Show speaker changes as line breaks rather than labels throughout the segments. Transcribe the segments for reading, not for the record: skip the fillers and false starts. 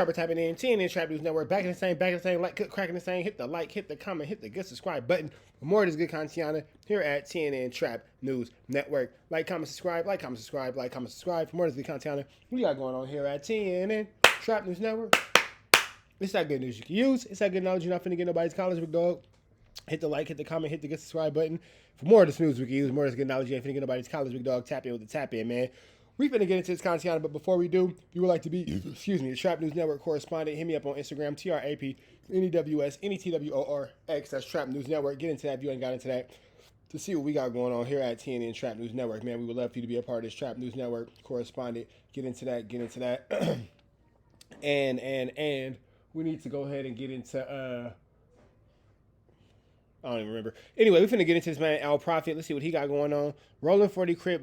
By tapping in TNN Trap News Network, back in the same, like, cracking the same, hit the like, hit the comment, hit the good subscribe button for more of this good content here at TNN Trap News Network. Like, comment, subscribe, like, comment, subscribe, like, comment, subscribe for more of this good content we got going on here at TNN Trap News Network. It's that good news you can use. It's that good knowledge you're not finna get nobody's college, big dog. Hit the like, hit the comment, hit the good subscribe button for more of this news we can use, more of this good knowledge you ain't finna get nobody's college, big dog. Tap in with the tap in, man. We're going to get into this content, but before we do, if you would like to be, the Trap News Network correspondent, hit me up on Instagram, TRAP, NEWS, that's Trap News Network. Get into that if you ain't got into that to see what we got going on here at TNN Trap News Network. Man, we would love for you to be a part of this Trap News Network correspondent. Get into that. and we need to go ahead and get into, I don't even remember. Anyway, we're finna get into this man, Al Prophet. Let's see what he got going on. Rolling 40 Crip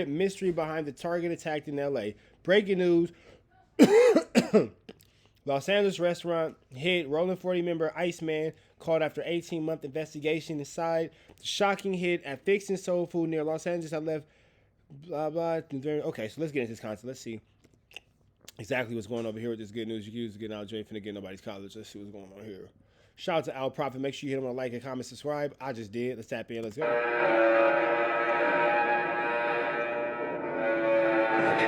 mystery behind the Target attack in L.A. Breaking news. Los Angeles restaurant hit. Rolling 40 member Iceman called after 18-month investigation inside. Shocking hit at FIXINS Soul Food near Los Angeles. I left blah, blah. Okay, so let's get into this content. Let's see exactly what's going on over here with this good news. You can use to get out. You ain't finna get nobody's college. Let's see what's going on here. Shout out to Al Prophet. Make sure you hit him on a like and comment, subscribe. I just did. Let's tap in. Let's go.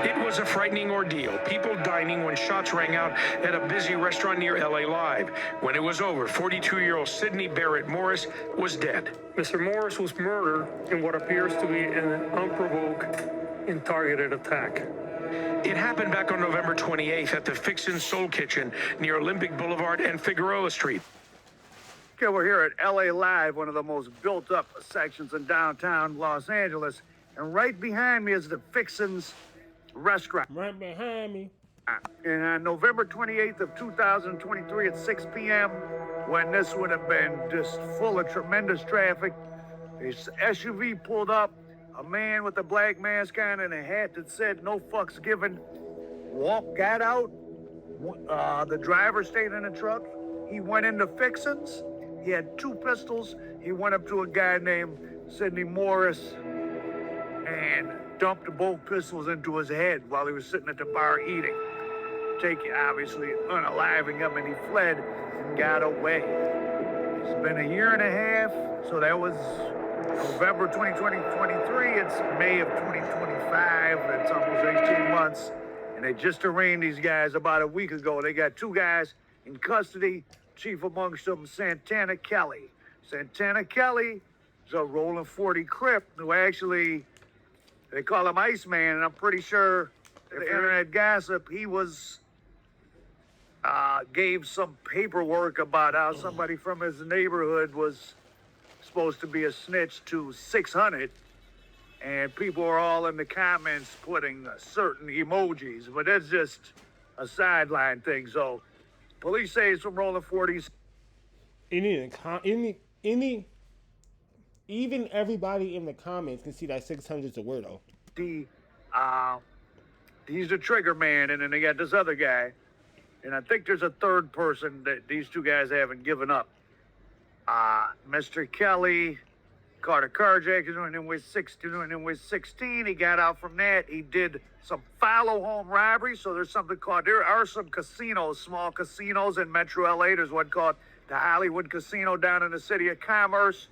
It was a frightening ordeal. People dining when shots rang out at a busy restaurant near LA Live. When it was over, 42-year-old Sidney Barrett Morris was dead.
Mr. Morris was murdered in what appears to be an unprovoked and targeted attack.
It happened back on November 28th at the FIXINS Soul Kitchen near Olympic Boulevard and Figueroa Street.
Okay, we're here at LA Live, one of the most built-up sections in downtown Los Angeles. And right behind me is the FIXINS restaurant.
Right behind me.
And on November 28th of 2023 at 6 p.m., when this would have been just full of tremendous traffic, this SUV pulled up, a man with a black mask on and a hat that said "no fucks given" got out. The driver stayed in the truck. He went into FIXINS. He had 2 pistols. He went up to a guy named Sidney Morris and dumped both pistols into his head while he was sitting at the bar eating, obviously unaliving him, and he fled and got away. It's been a year and a half, so that was November 2023. It's May of 2025. It's almost 18 months, and they just arraigned these guys about a week ago. They got 2 guys in custody. Chief amongst them, Santana Kelly. Santana Kelly is a rolling 40 Crip who actually, they call him Iceman, and I'm pretty sure the internet gossip, he was, gave some paperwork about how somebody from his neighborhood was supposed to be a snitch to 600, and people are all in the comments putting certain emojis, but that's just a sideline thing, so police say it's from rolling 40s.
Even everybody in the comments can see that 600's a weirdo.
He's the trigger man, and then they got this other guy, and I think there's a third person that these 2 guys haven't given up. Mr. Kelly caught a carjacking when he was 16. He got out from that. He did some follow-home robbery. So there's something called, there are some casinos, small casinos in Metro LA. There's one called the Hollywood Casino down in the City of Commerce.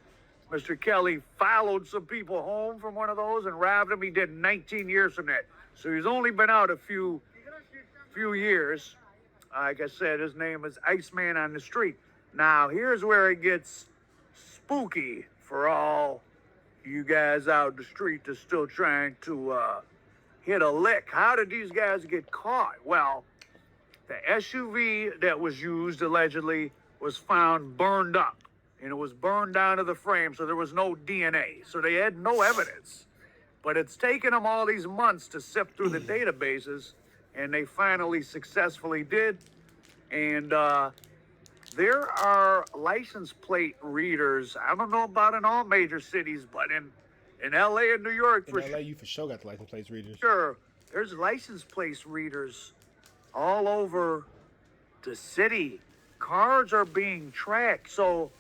Mr. Kelly followed some people home from one of those and robbed them. He did 19 years from that. So he's only been out a few years. Like I said, his name is Iceman on the street. Now, here's where it gets spooky for all you guys out the street that's still trying to hit a lick. How did these guys get caught? Well, the SUV that was used, allegedly, was found burned up. And it was burned down to the frame, so there was no DNA. So they had no evidence. But it's taken them all these months to sift through the databases, and they finally successfully did. And there are license plate readers. I don't know about in all major cities, but in LA and New York,
in LA, you for sure got the license plate readers.
Sure, there's license plate readers all over the city. Cars are being tracked, so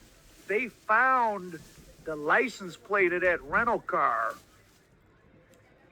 they found the license plate of that rental car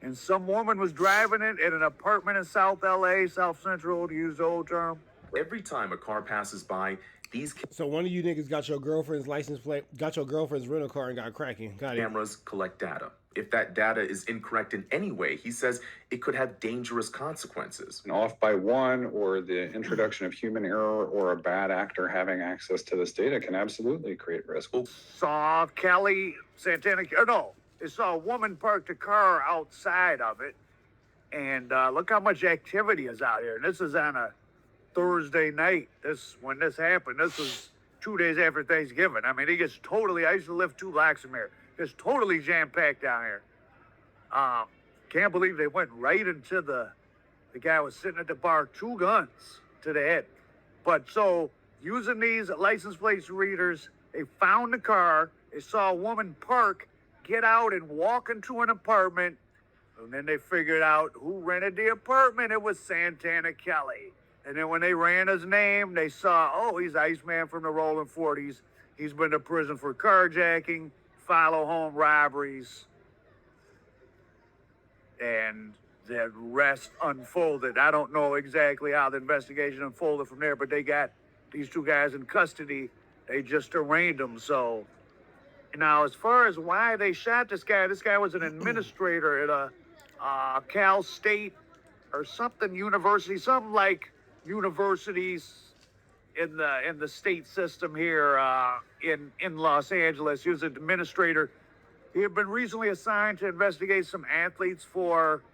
and some woman was driving it in an apartment in South LA, South Central, to use the old term.
Every time a car passes by, these
So one of you niggas got your girlfriend's license plate, got your girlfriend's rental car, and got cracking. Got it.
cameras collect data. If that data is incorrect in any way, he says it could have dangerous consequences.
Off by one, or the introduction of human error, or a bad actor having access to this data can absolutely create risk.
Saw Kelly Santana, no, they saw a woman parked a car outside of it, and look how much activity is out here. And this is on a Thursday night. When this happened, this was 2 days after Thanksgiving. I mean, it gets totally, I used to live 2 blocks from here. It's totally jam-packed down here. Can't believe they went right into the guy was sitting at the bar, 2 guns to the head. But so, using these license plate readers, they found the car, they saw a woman park, get out and walk into an apartment, and then they figured out who rented the apartment. It was Santana Kelly. And then when they ran his name, they saw, oh, he's Iceman from the Rolling 40s. He's been to prison for carjacking, follow home robberies, and the rest unfolded. I don't know exactly how the investigation unfolded from there, but they got these 2 guys in custody. They just arraigned them. So now, as far as why they shot this guy was an administrator at a Cal State or something university, something like universities in the state system here in Los Angeles. He was an administrator. He had been recently assigned to investigate some athletes for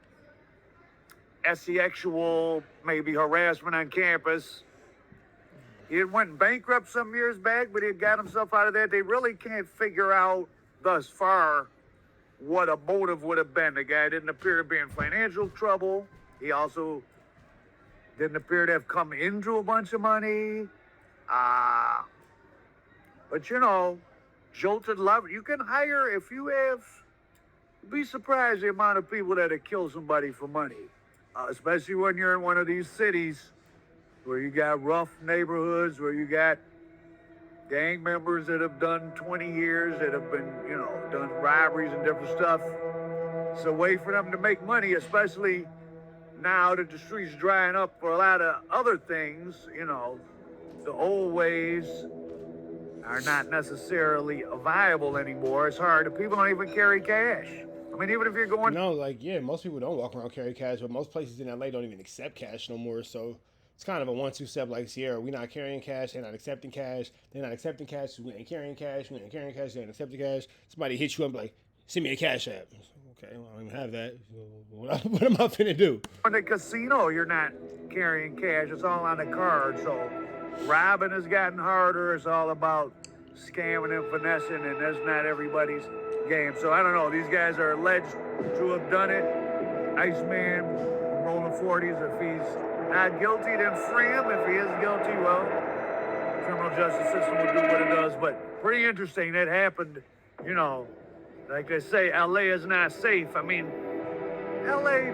sexual, maybe harassment on campus. He had went bankrupt some years back, but he had got himself out of that. They really can't figure out thus far what a motive would have been. The guy didn't appear to be in financial trouble. He also didn't appear to have come into a bunch of money. But you know, jolted love, you can hire, if you have, you'd be surprised the amount of people that have killed somebody for money. Especially when you're in one of these cities where you got rough neighborhoods, where you got gang members that have done 20 years, that have been, done robberies and different stuff. It's a way for them to make money, especially now that the street's drying up for a lot of other things. The old ways are not necessarily viable anymore. It's hard. People don't even carry cash. I mean, even if you're going...
No, most people don't walk around carrying cash, but most places in LA don't even accept cash no more, so it's kind of a 1-2 step like Sierra. We're not carrying cash, they're not accepting cash, they're not accepting cash, so we ain't carrying cash, we ain't carrying cash, they ain't accepting cash. Somebody hits you up like, send me a cash app. Okay, well, I don't even have that. So what am I finna do?
In the casino, you're not carrying cash. It's all on the card. So robbing has gotten harder. It's all about scamming and finessing, and that's not everybody's game. So I don't know. These guys are alleged to have done it. Iceman, rolling 40s. If he's not guilty, then free him. If he is guilty, well, the criminal justice system will do what it does. But pretty interesting. That happened, like they say, LA is not safe. I mean, LA,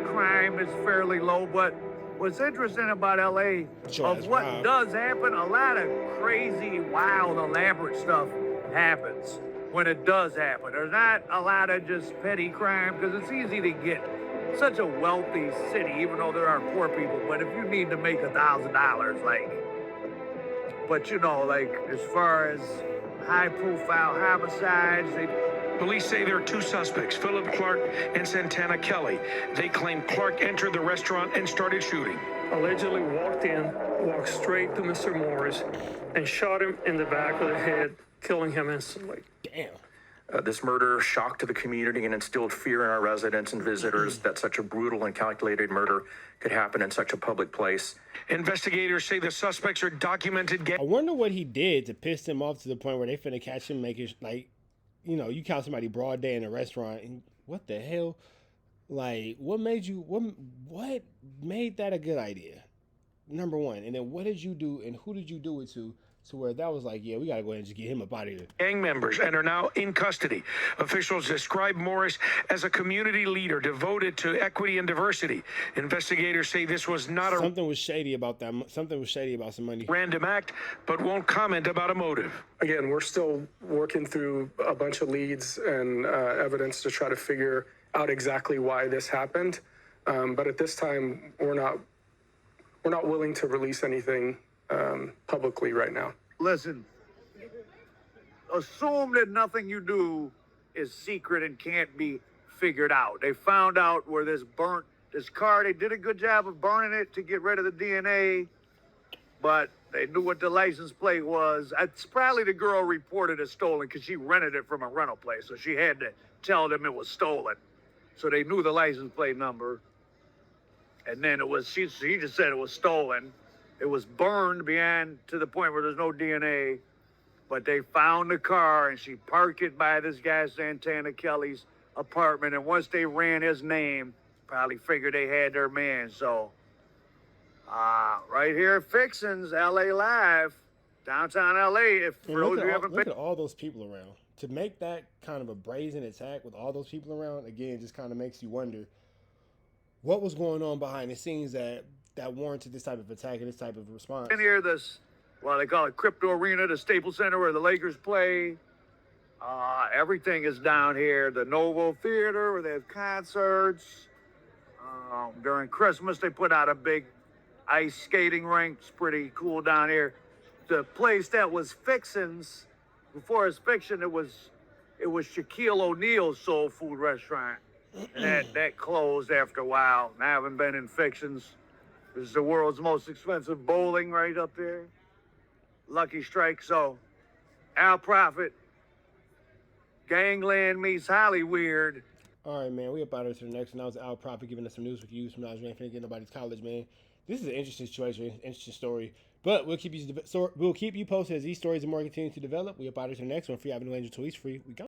crime is fairly low, but what's interesting about LA, of what does happen, a lot of crazy, wild, elaborate stuff happens when it does happen. There's not a lot of just petty crime, because it's easy to get such a wealthy city, even though there are poor people. But if you need to make $1,000, as far as high-profile homicides,
Police say there are 2 suspects, Philip Clark and Santana Kelly. They claim Clark entered the restaurant and started shooting.
Allegedly walked straight to Mr. Morris and shot him in the back of the head, killing him instantly.
Damn.
This murder shocked the community and instilled fear in our residents and visitors that such a brutal and calculated murder could happen in such a public place.
Investigators say the suspects are documented.
I wonder what he did to piss them off to the point where they finna catch him making, you count somebody broad day in a restaurant, and what the hell? What made that a good idea? Number one. And then what did you do, and who did you do it to where that was yeah, we got to go ahead and just get him up out of here.
Gang members and are now in custody. Officials describe Morris as a community leader devoted to equity and diversity. Investigators say this was not
Something was shady about that. Something was shady about some money.
Random act, but won't comment about a motive.
Again, we're still working through a bunch of leads and evidence to try to figure out exactly why this happened. But at this time, we're not willing to release anything publicly right now.
Listen, assume that nothing you do is secret and can't be figured out. They found out where this car, they did a good job of burning it to get rid of the DNA, but they knew what the license plate was. It's probably the girl reported it stolen because she rented it from a rental place, so she had to tell them it was stolen. So they knew the license plate number. And then she just said it was stolen. It was burned to the point where there's no DNA. But they found the car and she parked it by this guy Santana Kelly's apartment. And once they ran his name, probably figured they had their man. So, right here at FIXINS, LA Live, downtown LA. If for those of you haven't
look at all those people around. To make that kind of a brazen attack with all those people around, again, just kind of makes you wonder what was going on behind the scenes that warranted this type of attack and this type of response.
in here, they call it Crypto Arena, the Staples Center where the Lakers play. Everything is down here. The Novo Theater where they have concerts. During Christmas, they put out a big ice skating rink. It's pretty cool down here. The place that was FIXINS, before it's Fiction, it was Shaquille O'Neal's soul food restaurant. And that closed after a while. I haven't been in FIXINS. This is the world's most expensive bowling right up there. Lucky Strike. So, Al Prophet, Gangland meets Hollyweird.
All right, man, we up out of to the next one. That was Al Prophet giving us some news reviews from Nas Finna get nobody's college, man. This is an interesting situation, interesting story. But we'll keep you posted as these stories and more continue to develop. We up out of to the next one. Free Avenue Angel Tweets free. We go.